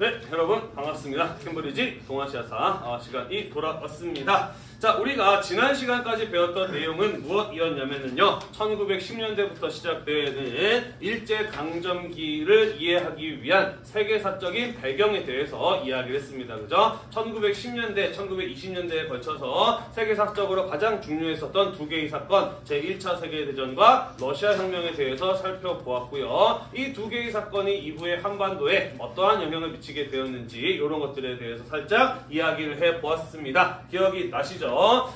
네, 여러분 반갑습니다. 캠브리지 동아시아사 시간이 돌아왔습니다. 자, 우리가 지난 시간까지 배웠던 내용은 무엇이었냐면요, 1910년대부터 시작되는 일제강점기를 이해하기 위한 세계사적인 배경에 대해서 이야기를 했습니다. 그죠? 1910년대, 1920년대에 걸쳐서 세계사적으로 가장 중요했었던 두 개의 사건, 제1차 세계대전과 러시아 혁명에 대해서 살펴보았고요. 이 두 개의 사건이 이후에 한반도에 어떠한 영향을 미치게 되었는지 이런 것들에 대해서 살짝 이야기를 해보았습니다. 기억이 나시죠?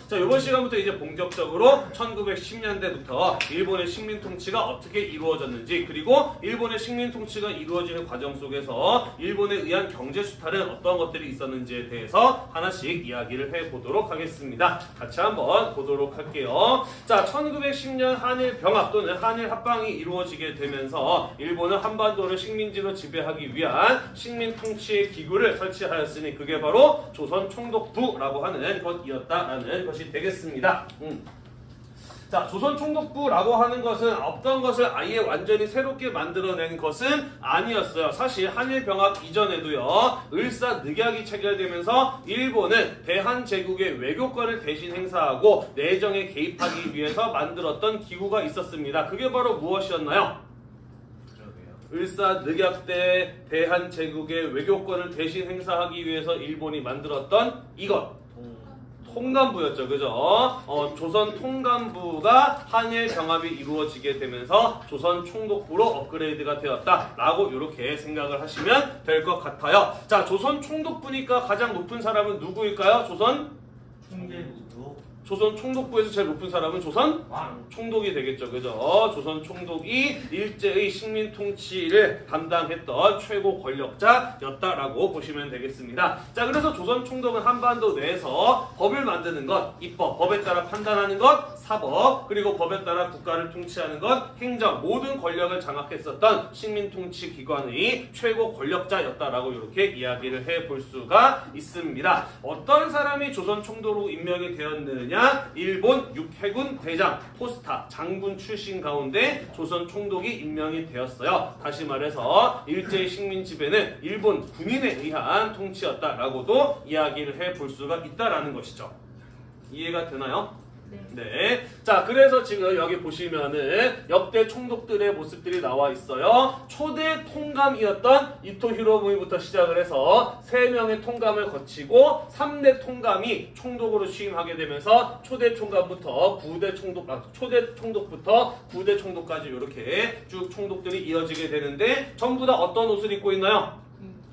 자, 이번 시간부터 이제 본격적으로 1910년대부터 일본의 식민 통치가 어떻게 이루어졌는지, 그리고 일본의 식민 통치가 이루어지는 과정 속에서 일본에 의한 경제 수탈은 어떤 것들이 있었는지에 대해서 하나씩 이야기를 해보도록 하겠습니다. 같이 한번 보도록 할게요. 자, 1910년 한일 병합 또는 한일 합방이 이루어지게 되면서 일본은 한반도를 식민지로 지배하기 위한 식민 통치 기구를 설치하였으니 그게 바로 조선 총독부라고 하는 것이었다라는 것이 되겠습니다. 자, 조선 총독부라고 하는 것은 어떤 것을 아예 완전히 새롭게 만들어낸 것은 아니었어요. 사실 한일 병합 이전에도요, 을사늑약이 체결되면서 일본은 대한제국의 외교권을 대신 행사하고 내정에 개입하기 위해서 만들었던 기구가 있었습니다. 그게 바로 무엇이었나요? 을사늑약 때 대한제국의 외교권을 대신 행사하기 위해서 일본이 만들었던 이것, 통감부였죠. 그죠? 조선 통감부가 한일 병합이 이루어지게 되면서 조선 총독부로 업그레이드가 되었다라고 이렇게 생각을 하시면 될 것 같아요. 자, 조선 총독부니까 가장 높은 사람은 누구일까요? 조선 총독부에서 제일 높은 사람은 조선 총독이 되겠죠. 그죠? 조선 총독이 일제의 식민 통치를 담당했던 최고 권력자였다라고 보시면 되겠습니다. 자, 그래서 조선 총독은 한반도 내에서 법을 만드는 것, 입법, 법에 따라 판단하는 것, 사법, 그리고 법에 따라 국가를 통치하는 것, 행정, 모든 권력을 장악했었던 식민 통치 기관의 최고 권력자였다라고 이렇게 이야기를 해볼 수가 있습니다. 어떤 사람이 조선 총독으로 임명이 되었느냐? 일본 육해군 대장 포스타 장군 출신 가운데 조선 총독이 임명이 되었어요. 다시 말해서 일제의 식민 지배는 일본 군인에 의한 통치였다라고도 이야기를 해볼 수가 있다라는 것이죠. 이해가 되나요? 네. 자, 그래서 지금 여기 보시면은 역대 총독들의 모습들이 나와 있어요. 초대 통감이었던 이토 히로부미부터 시작을 해서 3명의 통감을 거치고 3대 통감이 총독으로 취임하게 되면서 초대 총감부터 초대 총독부터 9대 총독까지 이렇게 쭉 총독들이 이어지게 되는데 전부 다 어떤 옷을 입고 있나요?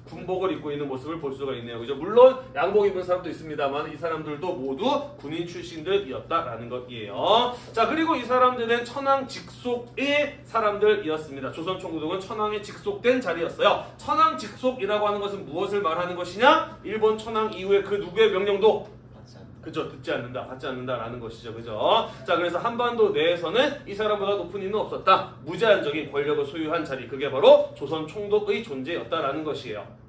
군복을 입고 있는 모습을 볼 수가 있네요. 그죠? 물론 양복 입은 사람도 있습니다만 이 사람들도 모두 군인 출신들이었다라는 것이에요. 자, 그리고 이 사람들은 천황 직속의 사람들이었습니다. 조선 총독은 천황에 직속된 자리였어요. 천황 직속이라고 하는 것은 무엇을 말하는 것이냐? 일본 천황 이후에 그 누구의 명령도 그죠? 듣지 않는다, 받지 않는다라는 것이죠. 그죠? 자, 그래서 한반도 내에서는 이 사람보다 높은 이는 없었다. 무제한적인 권력을 소유한 자리, 그게 바로 조선 총독의 존재였다라는 것이에요.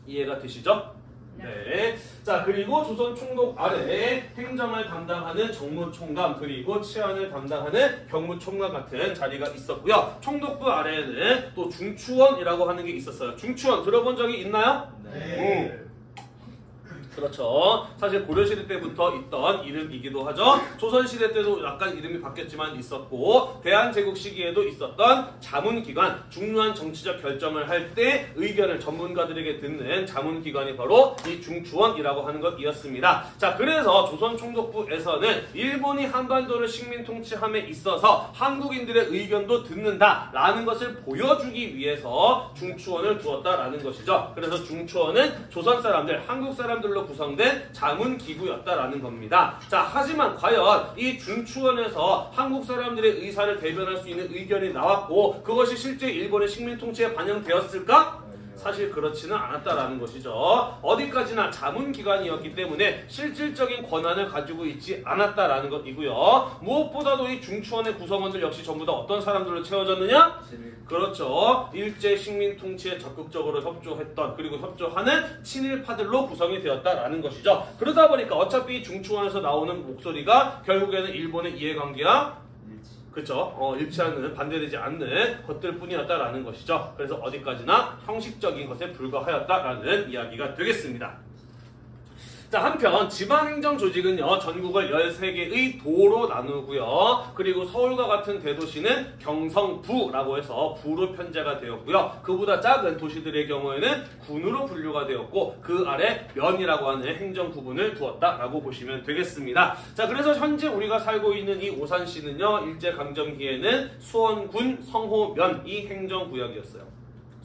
이해가 되시죠? 네. 자, 그리고 조선 총독 아래에 행정을 담당하는 정무총감, 그리고 치안을 담당하는 경무총감 같은 자리가 있었고요. 총독부 아래에는 또 중추원이라고 하는 게 있었어요. 중추원 들어본 적이 있나요? 네. 그렇죠. 사실 고려시대 때부터 있던 이름이기도 하죠. 조선시대 때도 약간 이름이 바뀌었지만 있었고, 대한제국 시기에도 있었던 자문기관, 중요한 정치적 결정을 할 때 의견을 전문가들에게 듣는 자문기관이 바로 이 중추원이라고 하는 것이었습니다. 자, 그래서 조선 총독부에서는 일본이 한반도를 식민 통치함에 있어서 한국인들의 의견도 듣는다라는 것을 보여주기 위해서 중추원을 두었다라는 것이죠. 그래서 중추원은 조선 사람들, 한국 사람들로 구성된 자문기구였다라는 겁니다. 자, 하지만 과연 이 중추원에서 한국 사람들의 의사를 대변할 수 있는 의견이 나왔고 그것이 실제 일본의 식민 통치에 반영되었을까? 사실 그렇지는 않았다라는 것이죠. 어디까지나 자문기관이었기 때문에 실질적인 권한을 가지고 있지 않았다라는 것이고요. 무엇보다도 이 중추원의 구성원들 역시 전부 다 어떤 사람들로 채워졌느냐? 그렇죠. 일제 식민 통치에 적극적으로 협조했던, 그리고 협조하는 친일파들로 구성이 되었다라는 것이죠. 그러다 보니까 어차피 중추원에서 나오는 목소리가 결국에는 일본의 이해관계와 그쵸? 일치하는 반대되지 않는 것들 뿐이었다라는 것이죠. 그래서 어디까지나 형식적인 것에 불과하였다라는 이야기가 되겠습니다. 자, 한편 지방행정조직은요 전국을 13개의 도로 나누고요, 그리고 서울과 같은 대도시는 경성부라고 해서 부로 편제가 되었고요, 그보다 작은 도시들의 경우에는 군으로 분류가 되었고 그 아래 면이라고 하는 행정구분을 두었다라고 보시면 되겠습니다. 자, 그래서 현재 우리가 살고 있는 이 오산시는요 일제강점기에는 수원군 성호면이 행정구역이었어요.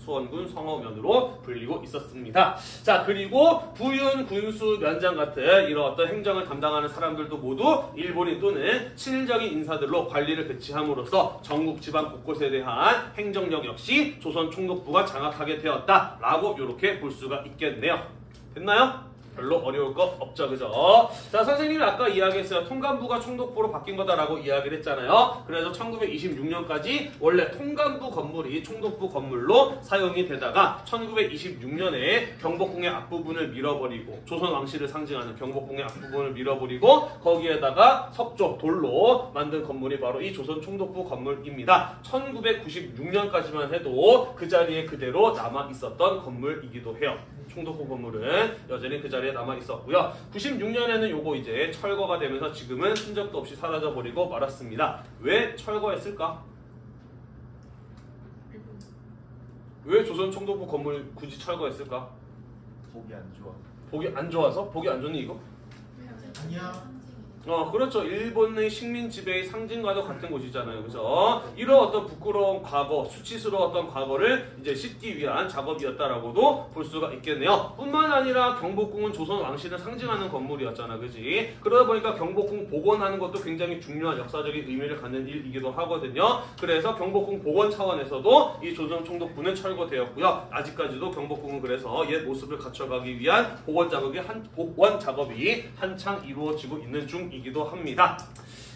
수원군 성호면으로 불리고 있었습니다. 자, 그리고 부윤, 군수, 면장 같은 이런 어떤 행정을 담당하는 사람들도 모두 일본인 또는 친일적인 인사들로 관리를 배치함으로써 전국 지방 곳곳에 대한 행정력 역시 조선 총독부가 장악하게 되었다라고 이렇게 볼 수가 있겠네요. 됐나요? 별로 어려울 거 없죠, 그죠? 자, 선생님이 아까 이야기했어요. 통감부가 총독부로 바뀐 거다라고 이야기를 했잖아요. 그래서 1926년까지 원래 통감부 건물이 총독부 건물로 사용이 되다가 1926년에 경복궁의 앞부분을 밀어버리고 조선 왕실을 상징하는 경복궁의 앞부분을 밀어버리고 거기에다가 석조, 돌로 만든 건물이 바로 이 조선 총독부 건물입니다. 1996년까지만 해도 그 자리에 그대로 남아 있었던 건물이기도 해요. 총독부 건물은 여전히 그 자리에 남아 있었고요. 96년에는 요거 이제 철거가 되면서 지금은 흔적도 없이 사라져 버리고 말았습니다. 왜 철거했을까? 왜 조선 총독부 건물 굳이 철거했을까? 보기 안 좋아. 보기 안 좋아서? 보기 안 좋니 이거? 아니야. 그렇죠. 일본의 식민 지배의 상징과도 같은 곳이잖아요. 그래서 이런 어떤 부끄러운 과거, 수치스러웠던 과거를 이제 씻기 위한 작업이었다라고도 볼 수가 있겠네요. 뿐만 아니라 경복궁은 조선 왕실을 상징하는 건물이었잖아, 그지? 그러다 보니까 경복궁 복원하는 것도 굉장히 중요한 역사적인 의미를 갖는 일이기도 하거든요. 그래서 경복궁 복원 차원에서도 이 조선 총독부는 철거되었고요. 아직까지도 경복궁은 그래서 옛 모습을 갖춰가기 위한 복원 작업이 한창 이루어지고 있는 중이기도 합니다.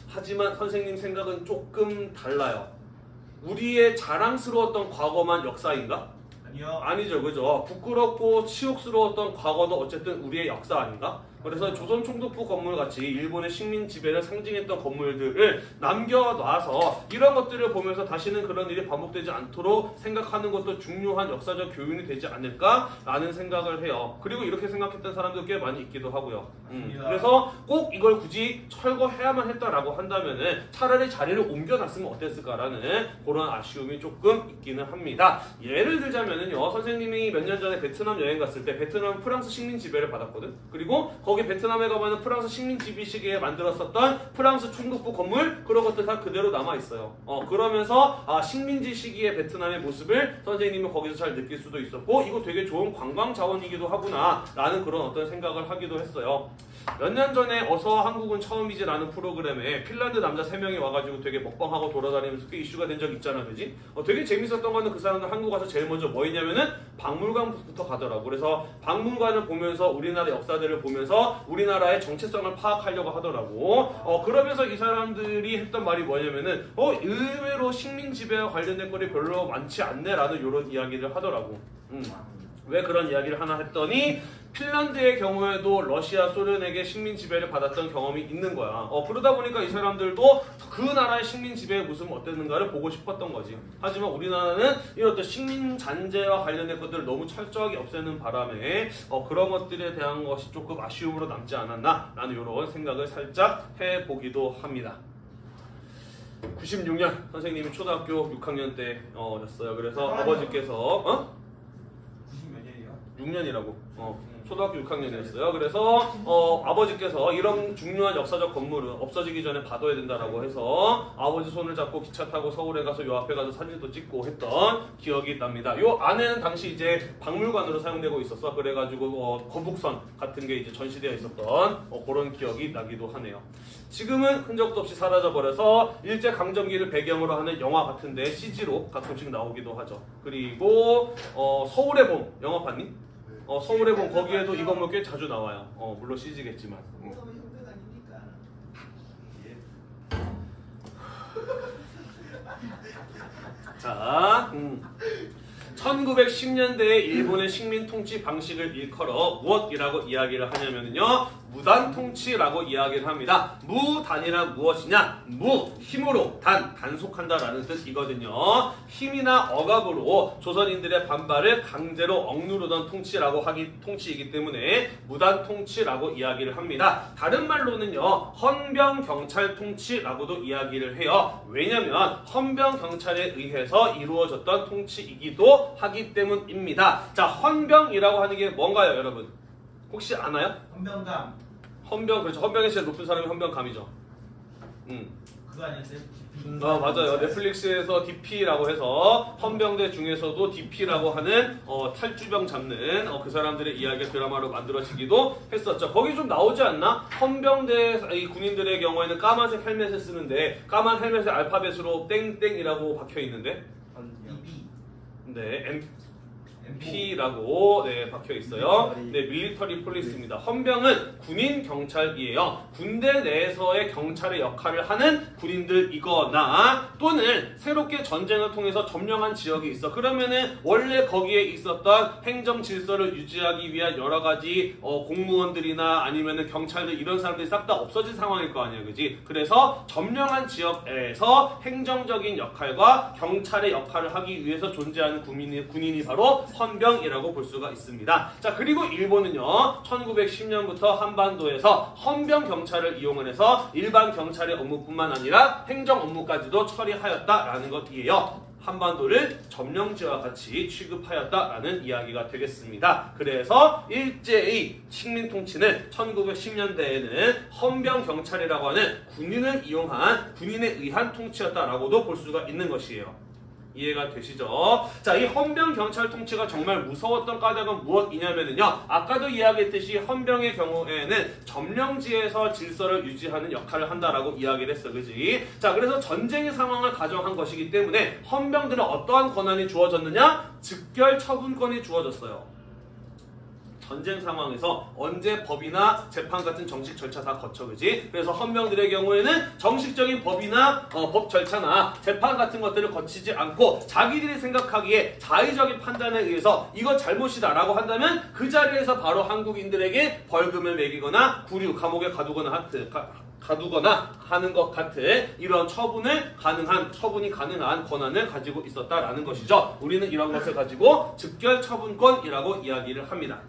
하지만 선생님 생각은 조금 달라요. 우리의 자랑스러웠던 과거만 역사인가? 아니요. 아니죠, 그죠? 부끄럽고 치욕스러웠던 과거도 어쨌든 우리의 역사 아닌가? 그래서 조선 총독부 건물 같이 일본의 식민 지배를 상징했던 건물들을 남겨놔서 이런 것들을 보면서 다시는 그런 일이 반복되지 않도록 생각하는 것도 중요한 역사적 교훈이 되지 않을까라는 생각을 해요. 그리고 이렇게 생각했던 사람도 꽤 많이 있기도 하고요. 그래서 꼭 이걸 굳이 철거해야만 했다라고 한다면은 차라리 자리를 옮겨놨으면 어땠을까라는 그런 아쉬움이 조금 있기는 합니다. 예를 들자면은요, 선생님이 몇 년 전에 베트남 여행 갔을 때 베트남 프랑스 식민 지배를 받았거든. 그리고 거기 베트남에 가면 프랑스 식민 지배 시기에 만들었었던 프랑스 총독부 건물 그런 것들 다 그대로 남아 있어요. 그러면서 식민지 시기의 베트남의 모습을 선생님은 거기서 잘 느낄 수도 있었고 이거 되게 좋은 관광 자원이기도 하구나 라는 그런 어떤 생각을 하기도 했어요. 몇 년 전에 어서 한국은 처음이지라는 프로그램에 핀란드 남자 3명이 와가지고 되게 먹방하고 돌아다니면서 꽤 이슈가 된 적 있잖아, 그지? 되게 재밌었던 거는 그 사람들 한국 와서 제일 먼저 뭐 했냐면은 박물관부터 가더라고. 그래서 박물관을 보면서 우리나라 역사들을 보면서 우리나라의 정체성을 파악하려고 하더라고. 그러면서 이 사람들이 했던 말이 뭐냐면은 의외로 식민 지배와 관련된 거리 별로 많지 않네라는 이런 이야기를 하더라고. 왜 그런 이야기를 하나 했더니 핀란드의 경우에도 러시아, 소련에게 식민 지배를 받았던 경험이 있는 거야. 그러다 보니까 이 사람들도 그 나라의 식민 지배의 모습은 어땠는가를 보고 싶었던 거지. 하지만 우리나라는 이런 어떤 식민 잔재와 관련된 것들을 너무 철저하게 없애는 바람에 그런 것들에 대한 것이 조금 아쉬움으로 남지 않았나 라는 이런 생각을 살짝 해보기도 합니다. 96년 선생님이 초등학교 6학년 때였어요. 그래서 아버지께서 6년이라고. 초등학교 6학년이었어요. 그래서 아버지께서 이런 중요한 역사적 건물은 없어지기 전에 봐둬야 된다라고 해서 아버지 손을 잡고 기차 타고 서울에 가서 요 앞에 가서 사진도 찍고 했던 기억이 납니다. 요 안에는 당시 이제 박물관으로 사용되고 있었어. 그래가지고 거북선 같은 게 이제 전시되어 있었던 그런 기억이 나기도 하네요. 지금은 흔적도 없이 사라져버려서 일제강점기를 배경으로 하는 영화 같은데 CG로 가끔씩 나오기도 하죠. 그리고 서울의 봄 영화 봤니? 서울의 봄 거기에도 이 건물 꽤 자주 나와요. 물론 CG겠지만. 자, 1910년대에 일본의 식민 통치 방식을 일컬어 무엇이라고 이야기를 하냐면요. 무단 통치라고 이야기를 합니다. 무단이란 무엇이냐? 무, 힘으로, 단속한다라는 뜻이거든요. 힘이나 억압으로 조선인들의 반발을 강제로 억누르던 통치이기 때문에 무단 통치라고 이야기를 합니다. 다른 말로는요. 헌병 경찰 통치라고도 이야기를 해요. 왜냐면 헌병 경찰에 의해서 이루어졌던 통치이기도 하기 때문입니다. 자, 헌병이라고 하는 게 뭔가요, 여러분? 혹시 아나요? 헌병감. 헌병, 그렇죠. 헌병이 제일 높은 사람이 헌병감이죠. 그거 아니었어요? 맞아요. 넷플릭스에서 DP라고 해서 헌병대 중에서도 DP라고 하는 탈주병 잡는 그 사람들의 이야기가 드라마로 만들어지기도 했었죠. 거기 좀 나오지 않나? 헌병대 이 군인들의 경우에는 까만색 헬멧을 쓰는데 까만 헬멧에 알파벳으로 땡땡이라고 박혀 있는데 네, MP라고 박혀 있어요. 네, 밀리터리 폴리스입니다. 헌병은 군인 경찰이에요. 군대 내에서의 경찰의 역할을 하는 군인들이거나 또는 새롭게 전쟁을 통해서 점령한 지역이 있어. 그러면은 원래 거기에 있었던 행정 질서를 유지하기 위한 여러 가지 공무원들이나 아니면은 경찰들 이런 사람들이 싹 다 없어진 상황일 거 아니에요, 그지? 그래서 점령한 지역에서 행정적인 역할과 경찰의 역할을 하기 위해서 존재하는 군인이 바로 헌병이라고 볼 수가 있습니다. 자, 그리고 일본은요, 1910년부터 한반도에서 헌병 경찰을 이용을 해서 일반 경찰의 업무뿐만 아니라 행정 업무까지도 처리하였다라는 것이에요. 한반도를 점령지와 같이 취급하였다라는 이야기가 되겠습니다. 그래서 일제의 식민 통치는 1910년대에는 헌병 경찰이라고 하는 군인을 이용한 군인에 의한 통치였다라고도 볼 수가 있는 것이에요. 이해가 되시죠? 자, 이 헌병 경찰 통치가 정말 무서웠던 까닭은 무엇이냐면요. 아까도 이야기했듯이 헌병의 경우에는 점령지에서 질서를 유지하는 역할을 한다라고 이야기를 했어, 그지? 자, 그래서 전쟁의 상황을 가정한 것이기 때문에 헌병들은 어떠한 권한이 주어졌느냐? 즉결 처분권이 주어졌어요. 전쟁 상황에서 언제 법이나 재판 같은 정식 절차 다 거쳐, 그지? 그래서 헌병들의 경우에는 정식적인 법이나 법 절차나 재판 같은 것들을 거치지 않고 자기들이 생각하기에 자의적인 판단에 의해서 이거 잘못이다 라고 한다면 그 자리에서 바로 한국인들에게 벌금을 매기거나 구류, 감옥에 가두거나 하는 것 같은 이런 처분이 가능한 권한을 가지고 있었다라는 것이죠. 우리는 이런 것을 가지고 즉결 처분권이라고 이야기를 합니다.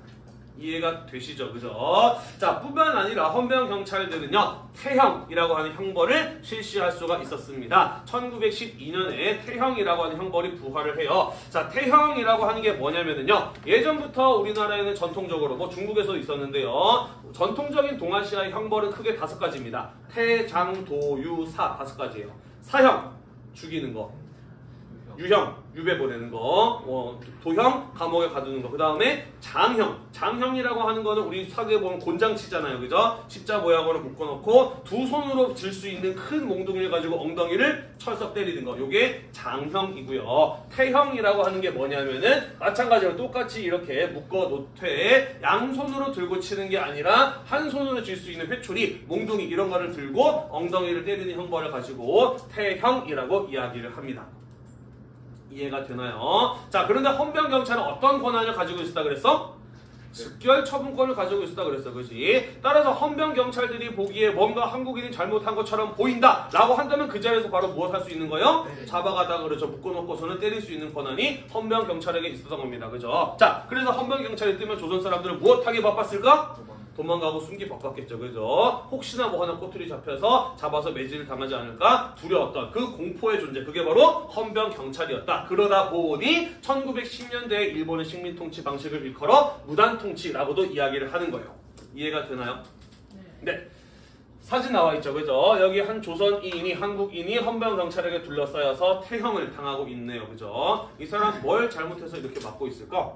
이해가 되시죠? 그죠? 자, 뿐만 아니라 헌병 경찰들은요, 태형이라고 하는 형벌을 실시할 수가 있었습니다. 1912년에 태형이라고 하는 형벌이 부활을 해요. 자, 태형이라고 하는 게 뭐냐면요, 예전부터 우리나라에는 전통적으로, 중국에서도 있었는데요, 전통적인 동아시아의 형벌은 크게 5가지입니다. 태, 장, 도, 유, 사 5가지예요. 사형, 죽이는 거. 유형, 유배 보내는 거, 도형, 감옥에 가두는 거. 그 다음에 장형이라고 하는 거는 우리 사극에 보면 곤장 치잖아요, 그죠? 십자 모양으로 묶어놓고 두 손으로 들 수 있는 큰 몽둥이를 가지고 엉덩이를 철썩 때리는 거. 요게 장형이고요. 태형이라고 하는 게 뭐냐면은 마찬가지로 똑같이 이렇게 묶어놓되 양손으로 들고 치는 게 아니라 한 손으로 쥘 수 있는 회초리, 몽둥이 이런 거를 들고 엉덩이를 때리는 형벌을 가지고 태형이라고 이야기를 합니다. 이해가 되나요? 자, 그런데 헌병 경찰은 어떤 권한을 가지고 있었다 그랬어? 즉결 처분권을 가지고 있었다 그랬어, 그지? 따라서 헌병 경찰들이 보기에 뭔가 한국인이 잘못한 것처럼 보인다라고 한다면 그 자리에서 바로 무엇 할 수 있는 거예요? 잡아가다가 그렇죠, 묶어놓고서는 때릴 수 있는 권한이 헌병 경찰에게 있었던 겁니다, 그죠? 자, 그래서 헌병 경찰이 뜨면 조선 사람들은 무엇하게 바빴을까? 도망가고 숨기 바빴겠죠, 그죠? 혹시나 뭐 하나 꼬투리 잡혀서 잡아서 매질을 당하지 않을까 두려웠던 그 공포의 존재, 그게 바로 헌병 경찰이었다. 그러다 보니 1910년대에 일본의 식민 통치 방식을 일컬어 무단 통치라고도 이야기를 하는 거예요. 이해가 되나요? 네. 사진 나와 있죠, 그죠? 여기 한 조선인이, 한국인이 헌병 경찰에게 둘러싸여서 태형을 당하고 있네요, 그죠? 이 사람 뭘 잘못해서 이렇게 맞고 있을까?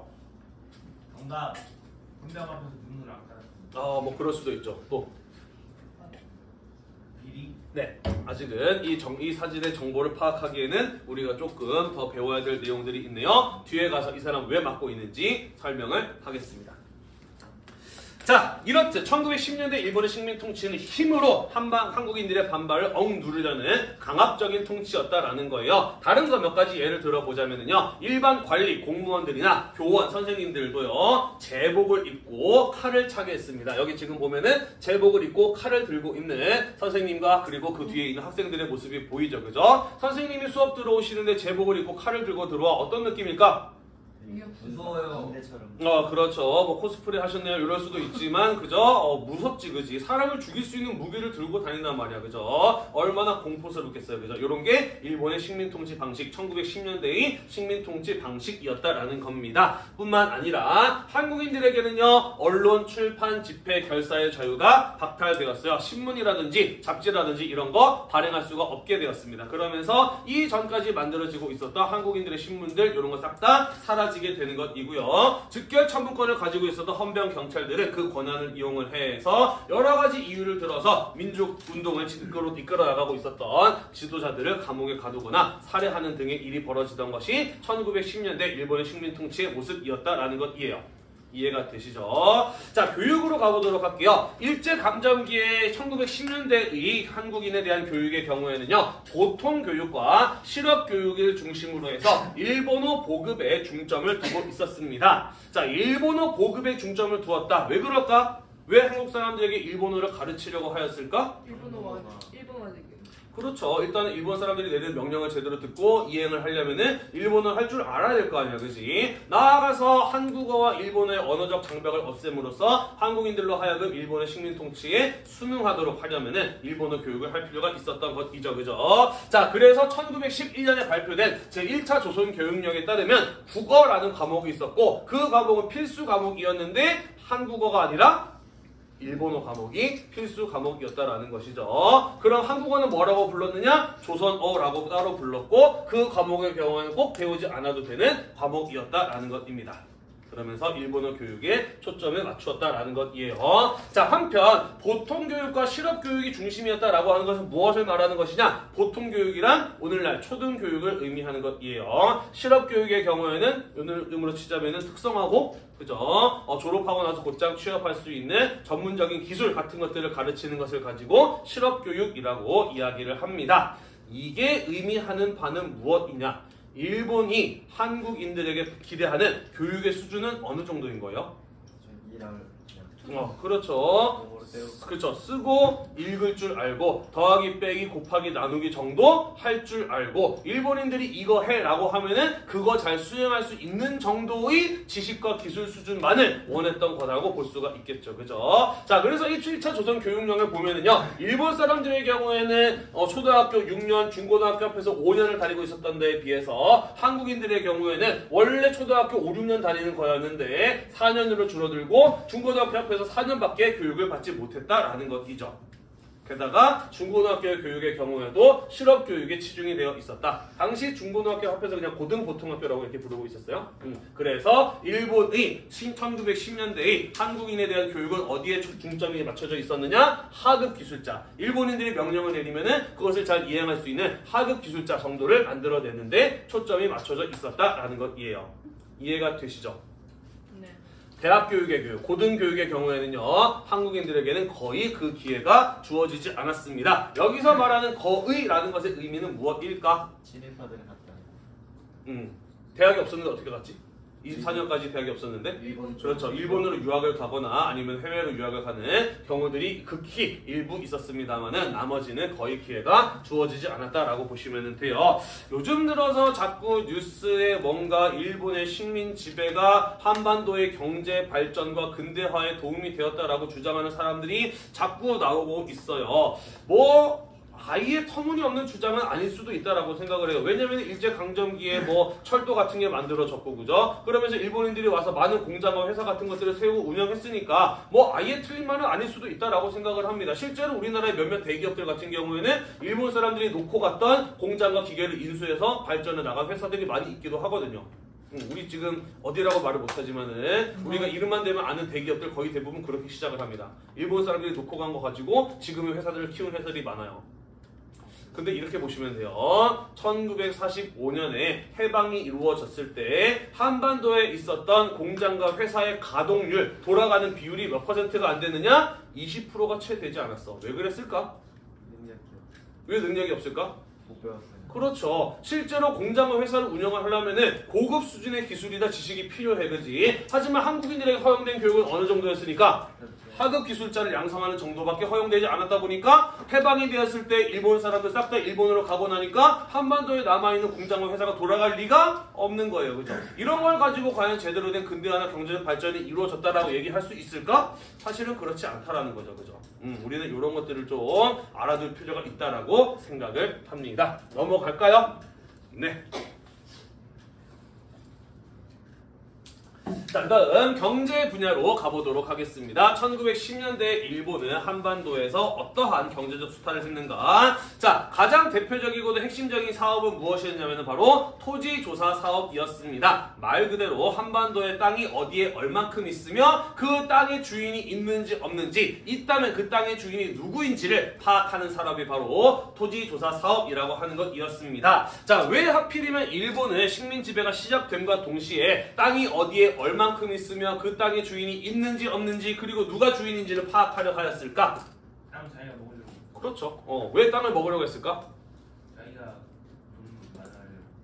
정답. 헌병 앞에서 눈을 안 깔았어. 뭐 그럴 수도 있죠. 또 비리? 네, 아직은 이 사진의 정보를 파악하기에는 우리가 조금 더 배워야 될 내용들이 있네요. 뒤에 가서 이 사람 왜 맞고 있는지 설명을 하겠습니다. 자, 이렇듯 1910년대 일본의 식민 통치는 힘으로 한국인들의 반발을 억누르려는 강압적인 통치였다라는 거예요. 다른 거 몇 가지 예를 들어보자면요. 일반 관리, 공무원들이나 교원, 선생님들도요. 제복을 입고 칼을 차게 했습니다. 여기 지금 보면은 제복을 입고 칼을 들고 있는 선생님과 그리고 그 뒤에 있는 학생들의 모습이 보이죠. 그죠? 선생님이 수업 들어오시는데 제복을 입고 칼을 들고 들어와 어떤 느낌일까? 무서워요. 그렇죠. 뭐 코스프레 하셨네요. 이럴 수도 있지만, 그죠? 무섭지, 그지? 사람을 죽일 수 있는 무기를 들고 다닌단 말이야, 그죠? 얼마나 공포스럽겠어요, 그죠? 이런 게 일본의 식민통치 방식, 1910년대의 식민통치 방식이었다라는 겁니다. 뿐만 아니라 한국인들에게는요, 언론, 출판, 집회, 결사의 자유가 박탈되었어요. 신문이라든지 잡지라든지 이런 거 발행할 수가 없게 되었습니다. 그러면서 이전까지 만들어지고 있었던 한국인들의 신문들, 이런 거 싹 다 사라지게 되는 것이고요. 즉결 청구권을 가지고 있었던 헌병 경찰들은 그 권한을 이용을 해서 여러 가지 이유를 들어서 민족 운동을 이끌어 나가고 있었던 지도자들을 감옥에 가두거나 살해하는 등의 일이 벌어지던 것이 1910년대 일본의 식민 통치의 모습이었다라는 것이에요. 이해가 되시죠? 자, 교육으로 가보도록 할게요. 일제강점기의 1910년대의 한국인에 대한 교육의 경우에는요, 보통교육과 실업교육을 중심으로 해서 일본어 보급에 중점을 두고 있었습니다. 자, 일본어 보급에 중점을 두었다. 왜 그럴까? 왜 한국 사람들에게 일본어를 가르치려고 하였을까? 일본어 그렇죠. 일단은 일본 사람들이 내리는 명령을 제대로 듣고 이행을 하려면은 일본어를 할 줄 알아야 될 거 아니야, 그지? 나아가서 한국어와 일본어의 언어적 장벽을 없앰으로써 한국인들로 하여금 일본의 식민 통치에 순응하도록 하려면은 일본어 교육을 할 필요가 있었던 것이죠, 그죠? 자, 그래서 1911년에 발표된 제1차 조선교육령에 따르면 국어라는 과목이 있었고 그 과목은 필수 과목이었는데 한국어가 아니라 일본어 과목이 필수 과목이었다라는 것이죠. 그럼 한국어는 뭐라고 불렀느냐? 조선어라고 따로 불렀고 그 과목의 경우에는 꼭 배우지 않아도 되는 과목이었다라는 것입니다. 그러면서 일본어 교육에 초점을 맞추었다라는 것이에요. 자, 한편 보통교육과 실업교육이 중심이었다라고 하는 것은 무엇을 말하는 것이냐? 보통교육이란 오늘날 초등교육을 의미하는 것이에요. 실업교육의 경우에는 오늘으로 치자면은 특성화고, 그죠? 졸업하고 나서 곧장 취업할 수 있는 전문적인 기술 같은 것들을 가르치는 것을 가지고 실업교육이라고 이야기를 합니다. 이게 의미하는 바는 무엇이냐? 일본이 한국인들에게 기대하는 교육의 수준은 어느 정도인 거예요? 그렇죠. 그렇죠. 쓰고 읽을 줄 알고 더하기 빼기 곱하기 나누기 정도 할 줄 알고 일본인들이 이거 해라고 하면은 그거 잘 수행할 수 있는 정도의 지식과 기술 수준만을 원했던 거라고 볼 수가 있겠죠. 그죠? 자, 그래서 이 1차 조선 교육령을 보면은요, 일본 사람들의 경우에는 초등학교 6년, 중고등학교 앞에서 5년을 다니고 있었던 데에 비해서 한국인들의 경우에는 원래 초등학교 5, 6년 다니는 거였는데 4년으로 줄어들고 중고등학교 앞에서 4년밖에 교육을 받지 못했다라는 것이죠. 게다가 중고등학교 교육의 경우에도 실업교육에 치중이 되어 있었다. 당시 중고등학교 앞에서 그냥 고등보통학교라고 이렇게 부르고 있었어요. 그래서 일본의 1910년대의 한국인에 대한 교육은 어디에 중점이 맞춰져 있었느냐? 하급기술자. 일본인들이 명령을 내리면은 그것을 잘 이행할 수 있는 하급기술자 정도를 만들어내는데 초점이 맞춰져 있었다라는 것이에요. 이해가 되시죠? 대학교육의 교육, 고등교육의 경우에는요, 한국인들에게는 거의 그 기회가 주어지지 않았습니다. 여기서 말하는 거의라는 것의 의미는 무엇일까? 진입하들은 갔다. 대학이 없었는데 어떻게 갔지? 24년까지 대학이 없었는데? 그렇죠. 일본으로 유학을 가거나 아니면 해외로 유학을 가는 경우들이 극히 일부 있었습니다만은 나머지는 거의 기회가 주어지지 않았다라고 보시면 돼요. 요즘 들어서 자꾸 뉴스에 뭔가 일본의 식민 지배가 한반도의 경제 발전과 근대화에 도움이 되었다라고 주장하는 사람들이 자꾸 나오고 있어요. 아예 터무니없는 주장은 아닐 수도 있다라고 생각을 해요. 왜냐면 일제강점기에 철도 같은 게 만들어졌고, 그죠? 그러면서 일본인들이 와서 많은 공장과 회사 같은 것들을 세우고 운영했으니까 아예 틀린 말은 아닐 수도 있다라고 생각을 합니다. 실제로 우리나라의 몇몇 대기업들 같은 경우에는 일본 사람들이 놓고 갔던 공장과 기계를 인수해서 발전해 나간 회사들이 많이 있기도 하거든요. 우리 지금 어디라고 말을 못하지만은 우리가 이름만 대면 아는 대기업들 거의 대부분 그렇게 시작을 합니다. 일본 사람들이 놓고 간 거 가지고 지금의 회사들을 키운 회사들이 많아요. 근데 이렇게 보시면 돼요. 1945년에 해방이 이루어졌을 때 한반도에 있었던 공장과 회사의 가동률, 돌아가는 비율이 몇 퍼센트가 안 되느냐? 20%가 채 되지 않았어. 왜 그랬을까? 능력이요. 왜 능력이 없을까? 못 배웠어요. 그렇죠. 실제로 공장과 회사를 운영을 하려면은 고급 수준의 기술이나 지식이 필요해, 그지? 하지만 한국인들에게 허용된 교육은 어느 정도였으니까? 하급 기술자를 양성하는 정도밖에 허용되지 않았다 보니까 해방이 되었을 때 일본 사람들 싹 다 일본으로 가고 나니까 한반도에 남아있는 공장과 회사가 돌아갈 리가 없는 거예요. 그죠? 이런 걸 가지고 과연 제대로 된 근대화나 경제적 발전이 이루어졌다라고 얘기할 수 있을까? 사실은 그렇지 않다라는 거죠. 그죠? 우리는 이런 것들을 좀 알아둘 필요가 있다라고 생각을 합니다. 넘어갈까요? 네. 자, 다음 경제 분야로 가보도록 하겠습니다. 1910년대 일본은 한반도에서 어떠한 경제적 수탈을 했는가? 자, 가장 대표적이고도 핵심적인 사업은 무엇이었냐면 바로 토지조사 사업이었습니다. 말 그대로 한반도의 땅이 어디에 얼만큼 있으며 그 땅의 주인이 있는지 없는지, 있다면 그 땅의 주인이 누구인지를 파악하는 산업이 바로 토지조사 사업이라고 하는 것이었습니다. 자, 왜 하필이면 일본은 식민 지배가 시작됨과 동시에 땅이 어디에 얼만큼 있으며 그 땅의 주인이 있는지 없는지 그리고 누가 주인인지를 파악하려 하였을까? 땅 자기가 먹으려고. 그렇죠. 왜 땅을 먹으려고 했을까? 자기가 돈 많아요.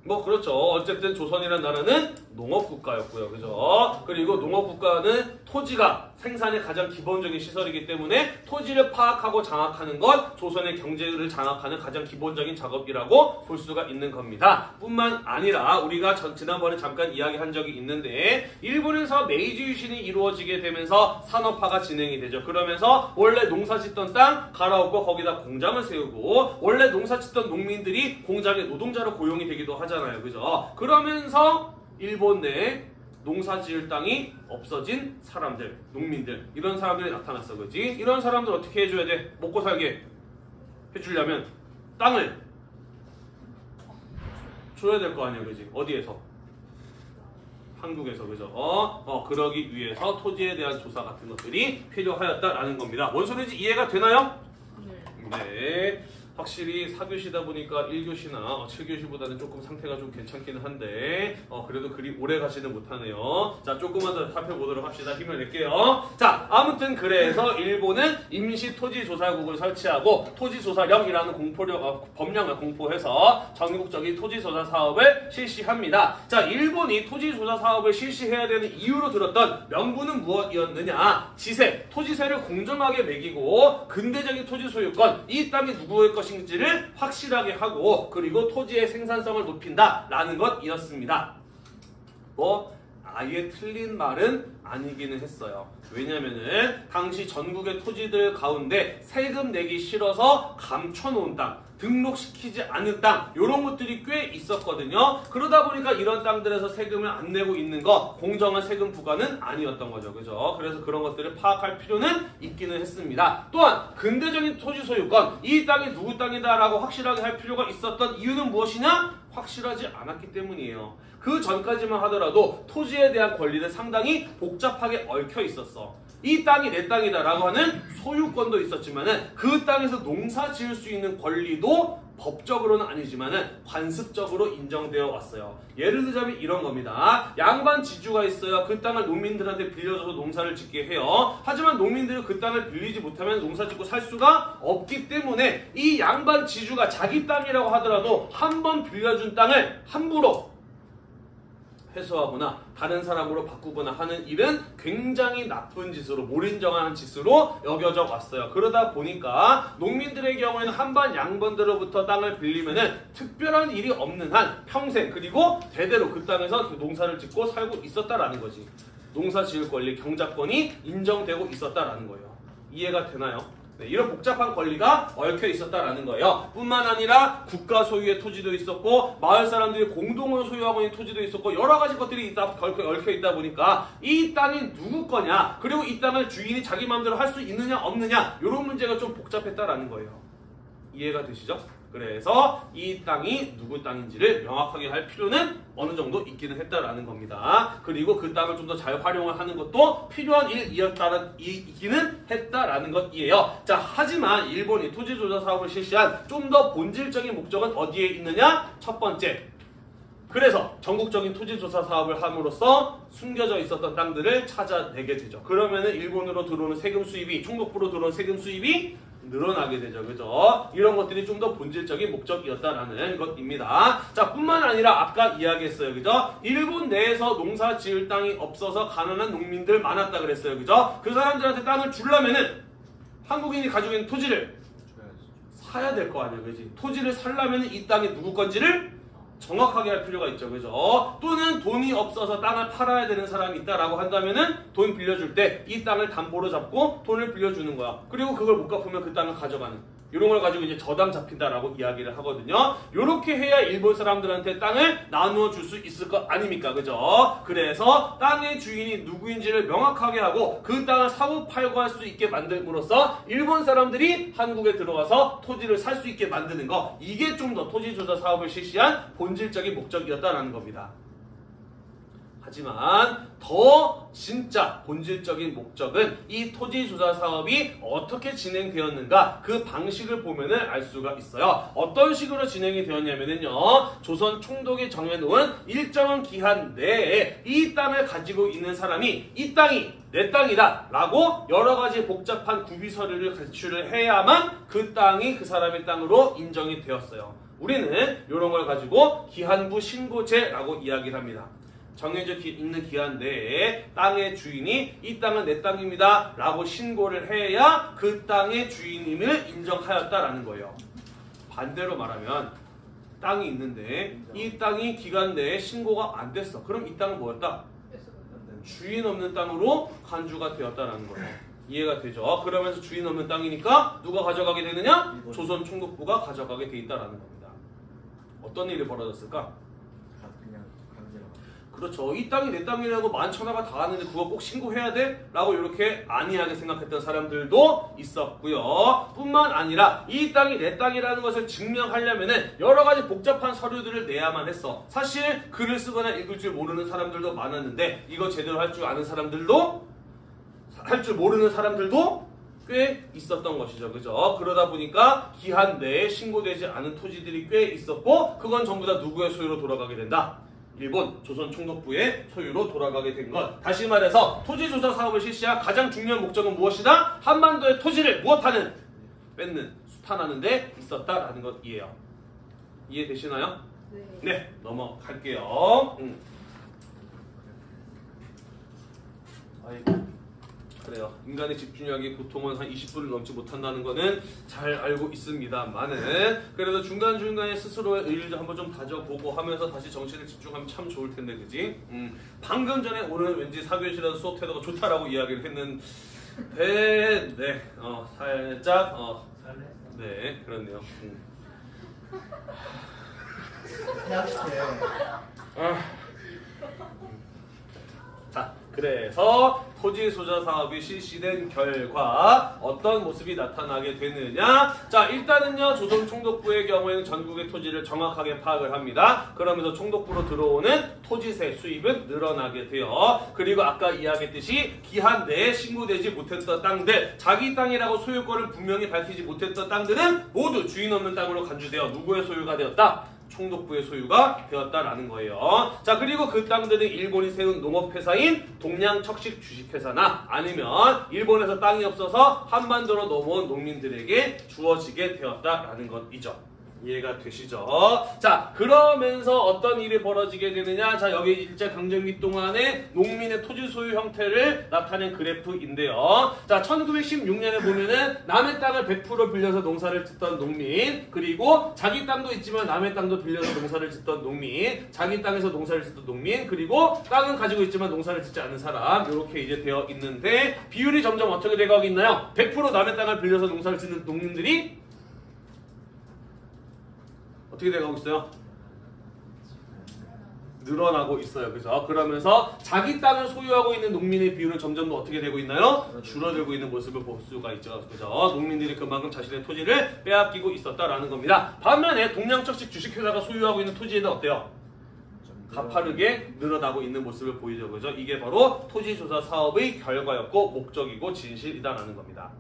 뭐 그렇죠. 어쨌든 조선이라는 나라는 농업국가였고요. 그죠? 그리고 농업국가는 토지가 생산의 가장 기본적인 시설이기 때문에 토지를 파악하고 장악하는 것, 조선의 경제를 장악하는 가장 기본적인 작업이라고 볼 수가 있는 겁니다. 뿐만 아니라 우리가 지난번에 잠깐 이야기한 적이 있는데 일본에서 메이지 유신이 이루어지게 되면서 산업화가 진행이 되죠. 그러면서 원래 농사짓던 땅 갈아엎고 거기다 공장을 세우고 원래 농사짓던 농민들이 공장의 노동자로 고용이 되기도 하잖아요. 그죠? 그러면서 일본 내에 농사 지을 땅이 없어진 사람들, 농민들, 이런 사람들이 나타났어. 그지? 이런 사람들 어떻게 해줘야 돼? 먹고 살게 해주려면 땅을 줘야 될 거 아니야. 그지? 어디에서? 한국에서. 그죠? 그러기 위해서 토지에 대한 조사 같은 것들이 필요하였다라는 겁니다. 뭔 소리인지 이해가 되나요? 네. 확실히 4교시다 보니까 1교시나 7교시보다는 조금 상태가 좀 괜찮기는 한데 그래도 그리 오래 가지는 못하네요. 자, 조금만 더 살펴보도록 합시다. 힘을 낼게요. 자, 아무튼 그래서 일본은 임시토지조사국을 설치하고 토지조사령이라는 법령을 공포해서 전국적인 토지조사 사업을 실시합니다. 자, 일본이 토지조사 사업을 실시해야 되는 이유로 들었던 명분은 무엇이었느냐? 지세, 토지세를 공정하게 매기고 근대적인 토지 소유권, 이 땅이 누구의 것인지를 확실하게 하고 그리고 토지의 생산성을 높인다라는 것이었습니다. 아예 틀린 말은 아니기는 했어요. 왜냐면은 당시 전국의 토지들 가운데 세금 내기 싫어서 감춰놓은 땅, 등록시키지 않은 땅, 이런 것들이 꽤 있었거든요. 그러다 보니까 이런 땅들에서 세금을 안 내고 있는 거, 공정한 세금 부과는 아니었던 거죠. 그죠? 그래서 그런 것들을 파악할 필요는 있기는 했습니다. 또한 근대적인 토지 소유권, 이 땅이 누구 땅이다라고 확실하게 할 필요가 있었던 이유는 무엇이냐? 확실하지 않았기 때문이에요. 그 전까지만 하더라도 토지에 대한 권리는 상당히 복잡하게 얽혀 있었어. 이 땅이 내 땅이다라고 하는 소유권도 있었지만은 그 땅에서 농사 지을 수 있는 권리도 법적으로는 아니지만은 관습적으로 인정되어 왔어요. 예를 들자면 이런 겁니다. 양반 지주가 있어요. 그 땅을 농민들한테 빌려줘서 농사를 짓게 해요. 하지만 농민들이 그 땅을 빌리지 못하면 농사 짓고 살 수가 없기 때문에 이 양반 지주가 자기 땅이라고 하더라도 한 번 빌려준 땅을 함부로 회수하거나 다른 사람으로 바꾸거나 하는 일은 굉장히 나쁜 짓으로, 몰인정하는 짓으로 여겨져 왔어요. 그러다 보니까 농민들의 경우에는 한반 양반들로부터 땅을 빌리면은 특별한 일이 없는 한 평생 그리고 대대로 그 땅에서 농사를 짓고 살고 있었다라는 거지. 농사 지을 권리, 경작권이 인정되고 있었다라는 거예요. 이해가 되나요? 네, 이런 복잡한 권리가 얽혀 있었다라는 거예요. 뿐만 아니라 국가 소유의 토지도 있었고 마을 사람들이 공동으로 소유하고 있는 토지도 있었고 여러 가지 것들이 얽혀 있다 보니까 이 땅이 누구 거냐, 그리고 이 땅을 주인이 자기 마음대로 할 수 있느냐 없느냐, 이런 문제가 좀 복잡했다라는 거예요. 이해가 되시죠? 그래서 이 땅이 누구 땅인지를 명확하게 할 필요는 어느 정도 있기는 했다라는 겁니다. 그리고 그 땅을 좀 더 잘 활용을 하는 것도 필요한 일이기는 했다라는 것이에요. 자, 하지만 일본이 토지조사 사업을 실시한 좀 더 본질적인 목적은 어디에 있느냐? 첫 번째, 그래서 전국적인 토지조사 사업을 함으로써 숨겨져 있었던 땅들을 찾아내게 되죠. 그러면은 일본으로 들어오는 세금 수입이, 총독부로 들어오는 세금 수입이 늘어나게 되죠. 그죠? 이런 것들이 좀 더 본질적인 목적이었다라는 것입니다. 자, 뿐만 아니라 아까 이야기했어요. 그죠? 일본 내에서 농사 지을 땅이 없어서 가난한 농민들 많았다 그랬어요. 그죠? 그 사람들한테 땅을 주려면은 한국인이 가지고 있는 토지를 사야 될 거 아니에요. 그지? 토지를 살려면은 이 땅이 누구 건지를 정확하게 할 필요가 있죠. 그죠? 또는 돈이 없어서 땅을 팔아야 되는 사람이 있다라고 한다면은 돈 빌려줄 때 이 땅을 담보로 잡고 돈을 빌려주는 거야. 그리고 그걸 못 갚으면 그 땅을 가져가는. 이런 걸 가지고 이제 저당 잡힌다라고 이야기를 하거든요. 이렇게 해야 일본 사람들한테 땅을 나누어 줄 수 있을 것 아닙니까? 그죠? 그래서 땅의 주인이 누구인지를 명확하게 하고 그 땅을 사고 팔고 할 수 있게 만듦으로써 일본 사람들이 한국에 들어와서 토지를 살 수 있게 만드는 거, 이게 좀 더 토지조사 사업을 실시한 본질적인 목적이었다라는 겁니다. 하지만 더 진짜 본질적인 목적은 이 토지조사 사업이 어떻게 진행되었는가, 그 방식을 보면은 알 수가 있어요. 어떤 식으로 진행이 되었냐면요, 조선 총독이 정해놓은 일정한 기한 내에 이 땅을 가지고 있는 사람이 이 땅이 내 땅이다 라고 여러가지 복잡한 구비 서류를 제출을 해야만 그 땅이 그 사람의 땅으로 인정이 되었어요. 우리는 이런 걸 가지고 기한부 신고제라고 이야기를 합니다. 정해져 있는 기한 내에 땅의 주인이 이 땅은 내 땅입니다 라고 신고를 해야 그 땅의 주인임을 인정하였다라는 거예요. 반대로 말하면 땅이 있는데 이 땅이 기간 내에 신고가 안 됐어. 그럼 이 땅은 뭐였다? 주인 없는 땅으로 간주가 되었다라는 거예요. 이해가 되죠? 그러면서 주인 없는 땅이니까 누가 가져가게 되느냐? 조선 총독부가 가져가게 돼 있다라는 겁니다. 어떤 일이 벌어졌을까? 그렇죠. 이 땅이 내 땅이라고 만천하가 다 아는데 그거 꼭 신고해야 돼? 라고 이렇게 안이하게 생각했던 사람들도 있었고요. 뿐만 아니라 이 땅이 내 땅이라는 것을 증명하려면은 여러 가지 복잡한 서류들을 내야만 했어. 사실 글을 쓰거나 읽을 줄 모르는 사람들도 많았는데 이거 제대로 할 줄 아는 사람들도, 할 줄 모르는 사람들도 꽤 있었던 것이죠. 그죠? 그러다 보니까 기한 내에 신고되지 않은 토지들이 꽤 있었고, 그건 전부 다 누구의 소유로 돌아가게 된다? 일본 조선 총독부의 소유로 돌아가게 된 것. 다시 말해서 토지조사 사업을 실시한 가장 중요한 목적은 무엇이다? 한반도의 토지를 무엇하는? 뺏는, 수탈하는 데 있었다라는 것이에요. 이해되시나요? 네. 네, 넘어갈게요. 그래요. 인간의 집중력이 보통은 한 20분을 넘지 못한다는 거는 잘 알고 있습니다만은, 그래도 중간중간에 스스로의 의리를 한번 좀 다져보고 하면서 다시 정신을 집중하면 참 좋을 텐데, 그지? 방금 전에 오늘 왠지 사교실에서 수업 태도가 좋다라고 이야기를 했는데, 네, 살짝, 네, 그렇네요. 자, 그래서 토지조사 사업이 실시된 결과 어떤 모습이 나타나게 되느냐? 자, 일단은요, 조선 총독부의 경우에는 전국의 토지를 정확하게 파악을 합니다. 그러면서 총독부로 들어오는 토지세 수입은 늘어나게 돼요. 그리고 아까 이야기했듯이 기한 내에 신고되지 못했던 땅들, 자기 땅이라고 소유권을 분명히 밝히지 못했던 땅들은 모두 주인 없는 땅으로 간주되어 누구의 소유가 되었다? 총독부의 소유가 되었다라는 거예요. 자, 그리고 그 땅들은 일본이 세운 농업회사인 동양척식 주식회사나 아니면 일본에서 땅이 없어서 한반도로 넘어온 농민들에게 주어지게 되었다라는 것이죠. 이해가 되시죠? 자, 그러면서 어떤 일이 벌어지게 되느냐? 자, 여기 일제강점기 동안의 농민의 토지 소유 형태를 나타낸 그래프인데요. 자, 1916년에 보면은 남의 땅을 100% 빌려서 농사를 짓던 농민, 그리고 자기 땅도 있지만 남의 땅도 빌려서 농사를 짓던 농민, 자기 땅에서 농사를 짓던 농민, 그리고 땅은 가지고 있지만 농사를 짓지 않는 사람, 이렇게 이제 되어 있는데, 비율이 점점 어떻게 돼가고 있나요? 100% 남의 땅을 빌려서 농사를 짓는 농민들이 어떻게 돼가고 있어요? 늘어나고 있어요. 그죠? 그러면서 자기 땅을 소유하고 있는 농민의 비율은 점점 더 어떻게 되고 있나요? 줄어들고 있는 모습을 볼 수가 있죠. 그죠? 농민들이 그만큼 자신의 토지를 빼앗기고 있었다라는 겁니다. 반면에 동양척식 주식회사가 소유하고 있는 토지에는 어때요? 가파르게 늘어나고 있는 모습을 보이죠. 그죠? 이게 바로 토지조사 사업의 결과였고 목적이고 진실이다라는 겁니다.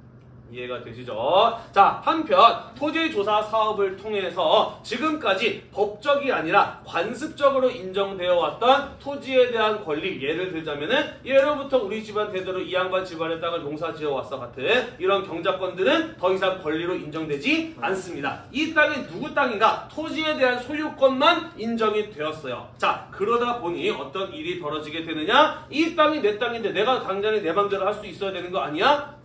이해가 되시죠? 자, 한편 토지조사 사업을 통해서 지금까지 법적이 아니라 관습적으로 인정되어 왔던 토지에 대한 권리, 예를 들자면은 예로부터 우리 집안 대대로 이 양반 집안의 땅을 농사지어 왔어 같은 이런 경작권들은 더 이상 권리로 인정되지 않습니다. 이 땅이 누구 땅인가? 토지에 대한 소유권만 인정이 되었어요. 자, 그러다 보니 어떤 일이 벌어지게 되느냐? 이 땅이 내 땅인데 내가 당장에 내 맘대로 할 수 있어야 되는 거 아니야?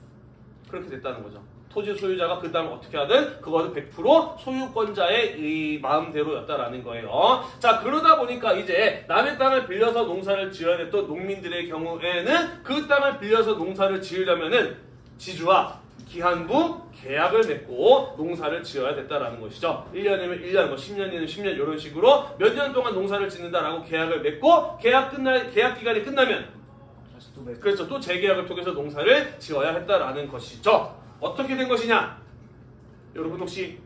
그렇게 됐다는 거죠. 토지 소유자가 그 땅을 어떻게 하든 그거는 100% 소유권자의 이 마음대로였다라는 거예요. 자, 그러다 보니까 이제 남의 땅을 빌려서 농사를 지어야 됐던 농민들의 경우에는 그 땅을 빌려서 농사를 지으려면은 지주와 기한부 계약을 맺고 농사를 지어야 됐다라는 것이죠. 1년이면 1년, 뭐 10년이면 10년 이런 식으로 몇 년 동안 농사를 짓는다라고 계약을 맺고 계약 기간이 끝나면 그렇죠. 또 재계약을 통해서 농사를 지어야 했다라는 것이죠. 어떻게 된 것이냐? 여러분 혹시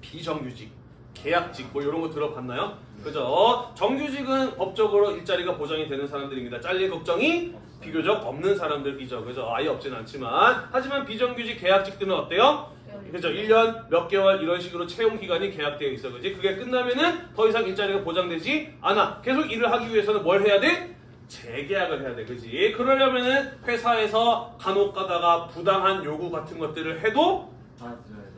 비정규직, 계약직 뭐 이런 거 들어봤나요? 그죠? 정규직은 법적으로 일자리가 보장이 되는 사람들입니다. 잘릴 걱정이 비교적 없는 사람들이죠. 그죠? 아예 없지는 않지만 하지만 비정규직, 계약직들은 어때요? 그죠? 1년, 몇 개월 이런 식으로 채용 기간이 계약되어 있어. 그지? 그게 끝나면은 더 이상 일자리가 보장되지 않아. 계속 일을 하기 위해서는 뭘 해야 돼? 재계약을 해야 돼. 그지? 그러려면은 회사에서 간혹 가다가 부당한 요구 같은 것들을 해도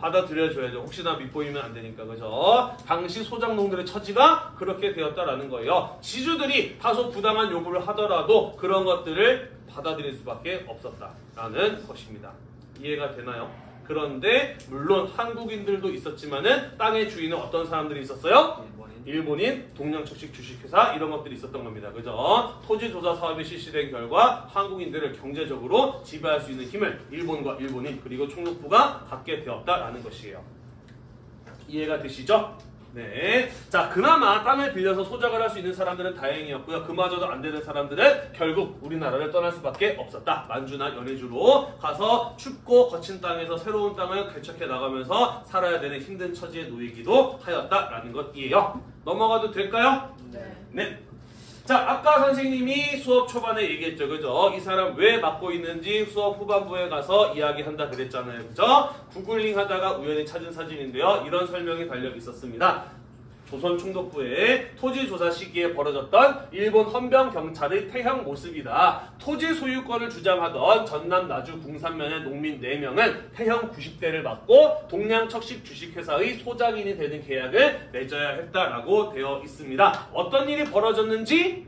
받아들여줘야죠. 혹시나 밉보이면 안 되니까. 그죠? 당시 소장농들의 처지가 그렇게 되었다라는 거예요. 지주들이 다소 부당한 요구를 하더라도 그런 것들을 받아들일 수밖에 없었다라는 것입니다. 이해가 되나요? 그런데 물론 한국인들도 있었지만은 땅의 주인은 어떤 사람들이 있었어요? 일본인, 동양척식 주식회사 이런 것들이 있었던 겁니다. 그죠? 토지조사 사업이 실시된 결과 한국인들을 경제적으로 지배할 수 있는 힘을 일본과 일본인 그리고 총독부가 갖게 되었다라는 것이에요. 이해가 되시죠? 네. 자, 그나마 땅을 빌려서 소작을 할 수 있는 사람들은 다행이었고요. 그마저도 안 되는 사람들은 결국 우리나라를 떠날 수밖에 없었다. 만주나 연해주로 가서 춥고 거친 땅에서 새로운 땅을 개척해 나가면서 살아야 되는 힘든 처지에 놓이기도 하였다라는 것이에요. 넘어가도 될까요? 네. 네. 자, 아까 선생님이 수업 초반에 얘기했죠. 그죠? 이 사람 왜 맡고 있는지 수업 후반부에 가서 이야기한다 그랬잖아요. 그죠? 구글링 하다가 우연히 찾은 사진인데요. 이런 설명이 달려 있었습니다. 조선 총독부의 토지조사 시기에 벌어졌던 일본 헌병경찰의 태형 모습이다. 토지 소유권을 주장하던 전남 나주 궁산면의 농민 4명은 태형 90대를 받고 동양척식 주식회사의 소작인이 되는 계약을 맺어야 했다라고 되어 있습니다. 어떤 일이 벌어졌는지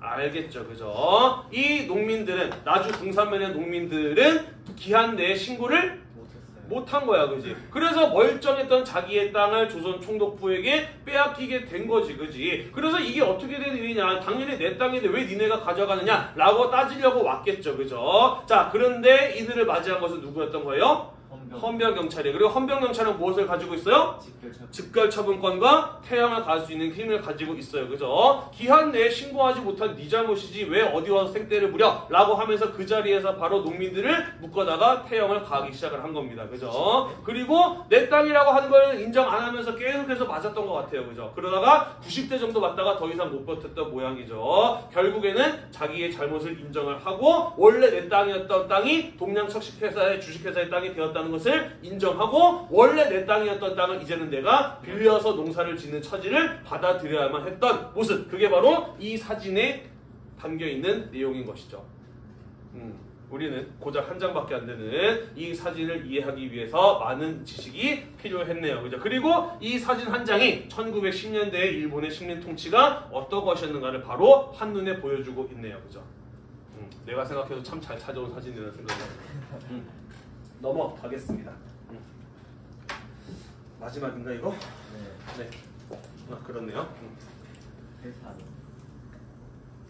알겠죠. 그죠? 이 농민들은 나주 궁산면의 농민들은 기한 내에 신고를 못한 거야. 그지? 그래서 멀쩡했던 자기의 땅을 조선 총독부에게 빼앗기게 된 거지. 그지? 그래서 이게 어떻게 된 일이냐? 당연히 내 땅인데 왜 니네가 가져가느냐? 라고 따지려고 왔겠죠. 그죠? 자, 그런데 이들을 맞이한 것은 누구였던 거예요? 헌병경찰이에요. 그리고 헌병경찰은 무엇을 가지고 있어요? 직결처분권과 태형을 가할 수 있는 힘을 가지고 있어요. 그죠? 기한 내에 신고하지 못한 네 잘못이지 왜 어디 와서 생떼를 부려? 라고 하면서 그 자리에서 바로 농민들을 묶어다가 태형을 가하기 시작을 한 겁니다. 그죠? 그리고 내 땅이라고 하는 걸 인정 안 하면서 계속해서 맞았던 것 같아요. 그죠? 그러다가 90대 정도 맞다가 더 이상 못 버텼던 모양이죠. 결국에는 자기의 잘못을 인정을 하고 원래 내 땅이었던 땅이 동양척식회사의 주식회사의 땅이 되었다는 것을 인정하고 원래 내 땅이었던 땅을 이제는 내가 빌려서 농사를 짓는 처지를 받아들여야만 했던 모습. 그게 바로 이 사진에 담겨있는 내용인 것이죠. 우리는 고작 한 장밖에 안 되는 이 사진을 이해하기 위해서 많은 지식이 필요했네요. 그죠? 그리고 이 사진 한 장이 1910년대의 일본의 식민 통치가 어떤 것이었는가를 바로 한눈에 보여주고 있네요. 그죠? 내가 생각해도 참 잘 찾아온 사진이라는 생각이 넘어가겠습니다. 마지막인가 이거? 네. 아, 그렇네요.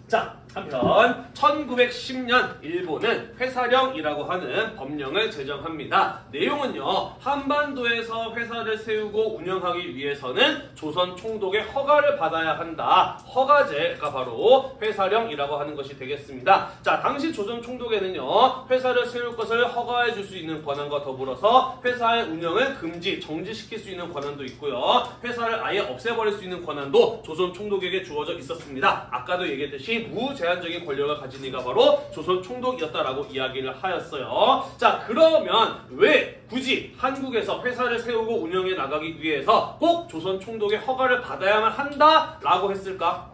자, 한편 1910년 일본은 회사령이라고 하는 법령을 제정합니다. 내용은요, 한반도에서 회사를 세우고 운영하기 위해서는 조선 총독의 허가를 받아야 한다. 허가제가 바로 회사령이라고 하는 것이 되겠습니다. 자, 당시 조선 총독에는요, 회사를 세울 것을 허가해 줄 수 있는 권한과 더불어서 회사의 운영을 금지, 정지시킬 수 있는 권한도 있고요. 회사를 아예 없애버릴 수 있는 권한도 조선 총독에게 주어져 있었습니다. 아까도 얘기했듯이 무제한적인 권력을 가진 이가 바로 조선 총독이었다라고 이야기를 하였어요. 자, 그러면 왜 굳이 한국에서 회사를 세우고 운영해 나가기 위해서 꼭 조선 총독의 허가를 받아야만 한다라고 했을까?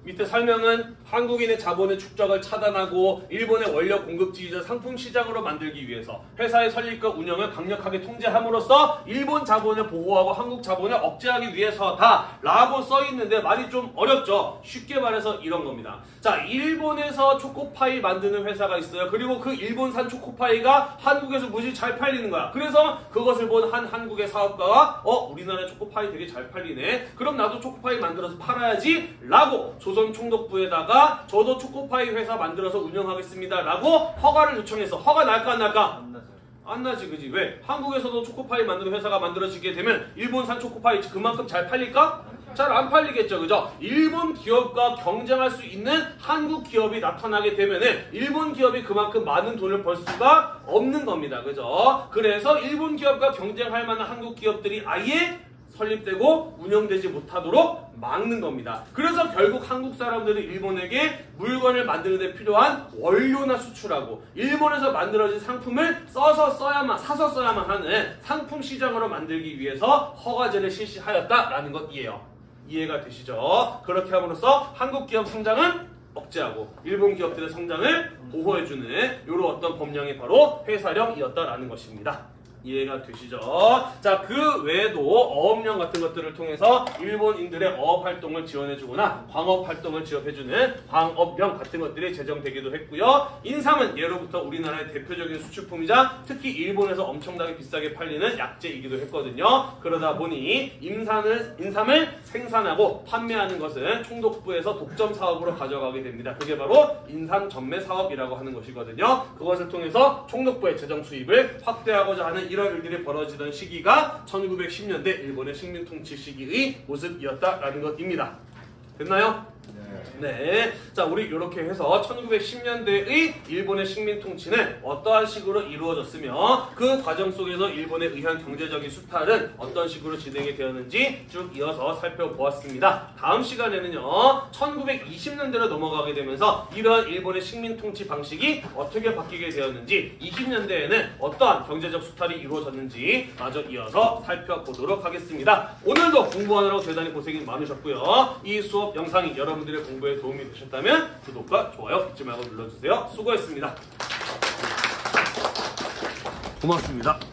밑에 설명은 한국인의 자본의 축적을 차단하고 일본의 원료 공급지이자 상품 시장으로 만들기 위해서 회사의 설립과 운영을 강력하게 통제함으로써 일본 자본을 보호하고 한국 자본을 억제하기 위해서다 라고 써있는데 말이 좀 어렵죠. 쉽게 말해서 이런 겁니다. 자, 일본에서 초코파이 만드는 회사가 있어요. 그리고 그 일본산 초코파이가 한국에서 무지 잘 팔리는 거야. 그래서 그것을 본 한 한국의 사업가가 우리나라의 초코파이 되게 잘 팔리네. 그럼 나도 초코파이 만들어서 팔아야지 라고 조선 총독부에다가 저도 초코파이 회사 만들어서 운영하겠습니다 라고 허가를 요청해서 허가 날까 안 날까? 안 나죠. 안 나지, 그지? 왜? 한국에서도 초코파이 만드는 회사가 만들어지게 되면 일본산 초코파이 그만큼 잘 팔릴까? 잘 안 팔리겠죠, 그죠? 일본 기업과 경쟁할 수 있는 한국 기업이 나타나게 되면은 일본 기업이 그만큼 많은 돈을 벌 수가 없는 겁니다, 그죠? 그래서 일본 기업과 경쟁할 만한 한국 기업들이 아예 설립되고 운영되지 못하도록 막는 겁니다. 그래서 결국 한국 사람들은 일본에게 물건을 만드는 데 필요한 원료나 수출하고 일본에서 만들어진 상품을 사서 써야만 하는 상품 시장으로 만들기 위해서 허가제를 실시하였다라는 것이에요. 이해가 되시죠? 그렇게 함으로써 한국 기업 성장은 억제하고 일본 기업들의 성장을 보호해주는 이런 어떤 법령이 바로 회사령이었다라는 것입니다. 이해가 되시죠? 자, 그 외에도 어업령 같은 것들을 통해서 일본인들의 어업 활동을 지원해주거나 광업 활동을 지원해주는 광업령 같은 것들이 제정되기도 했고요. 인삼은 예로부터 우리나라의 대표적인 수출품이자 특히 일본에서 엄청나게 비싸게 팔리는 약재이기도 했거든요. 그러다 보니 인삼을 생산하고 판매하는 것은 총독부에서 독점 사업으로 가져가게 됩니다. 그게 바로 인삼 전매 사업이라고 하는 것이거든요. 그것을 통해서 총독부의 재정 수입을 확대하고자 하는 이런 일들이 벌어지던 시기가 1910년대 일본의 식민 통치 시기의 모습이었다라는 것입니다. 됐나요? 네. 자, 우리 이렇게 해서 1910년대의 일본의 식민 통치는 어떠한 식으로 이루어졌으며 그 과정 속에서 일본에 의한 경제적인 수탈은 어떤 식으로 진행이 되었는지 쭉 이어서 살펴보았습니다. 다음 시간에는요, 1920년대로 넘어가게 되면서 이러한 일본의 식민 통치 방식이 어떻게 바뀌게 되었는지, 20년대에는 어떠한 경제적 수탈이 이루어졌는지 마저 이어서 살펴보도록 하겠습니다. 오늘도 공부하느라고 대단히 고생이 많으셨고요. 이 수업 영상이 여러분들의 공부에 도움이 되셨다면 구독과 좋아요 잊지 말고 눌러주세요. 수고했습니다. 고맙습니다.